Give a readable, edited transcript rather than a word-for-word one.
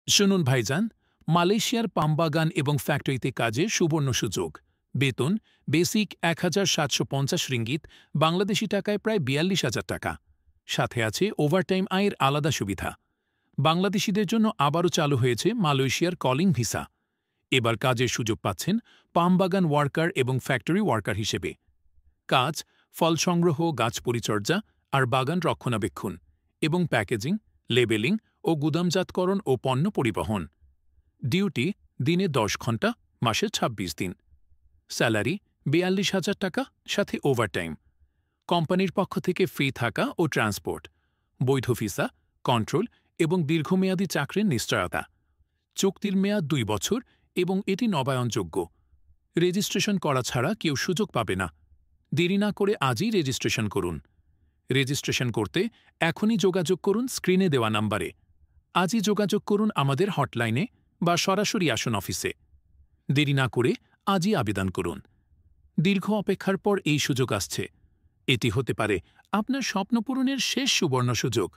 শুনুন ভাইজান, মালয়েশিয়ার পামবাগান এবং ফ্যাক্টরিতে কাজে সুবর্ণ সুযোগ। বেতন বেসিক ১,৭৫০ রিঙ্গিত, বাংলাদেশি টাকায় প্রায় ৪২,০০০ টাকা। সাথে আছে ওভারটাইম আয়ের আলাদা সুবিধা। বাংলাদেশিদের জন্য আবারও চালু হয়েছে মালয়েশিয়ার কলিং ভিসা। এবার কাজের সুযোগ পাচ্ছেন পামবাগান ওয়ার্কার এবং ফ্যাক্টরি ওয়ার্কার হিসেবে। কাজ ফল সংগ্রহ, গাছ পরিচর্যা আর বাগান রক্ষণাবেক্ষণ এবং প্যাকেজিং, লেবেলিং ও গুদামজাতকরণ ও পণ্য পরিবহন। ডিউটি দিনে ১০ ঘন্টা, মাসে ২৬ দিন। স্যালারি ৪২,০০০ টাকা, সাথে ওভারটাইম। কোম্পানির পক্ষ থেকে ফ্রি থাকা ও ট্রান্সপোর্ট, বৈধ ভিসা, কন্ট্রোল এবং দীর্ঘমেয়াদী চাকরির নিশ্চয়তা। চুক্তির মেয়াদ ২ বছর এবং এটি নবায়নযোগ্য। রেজিস্ট্রেশন করা ছাড়া কেউ সুযোগ পাবে না। দেরি না করে আজই রেজিস্ট্রেশন করুন। রেজিস্ট্রেশন করতে এখনই যোগাযোগ করুন স্ক্রিনে দেওয়া নম্বরে। আজই যোগাযোগ করুন আমাদের হটলাইনে বা সরাসরি আসুন অফিসে। দেরি না করে আজই আবেদন করুন। দীর্ঘ অপেক্ষার পর এই সুযোগ আসছে। এটি হতে পারে আপনার স্বপ্ন পূরণের শেষ সুবর্ণ সুযোগ।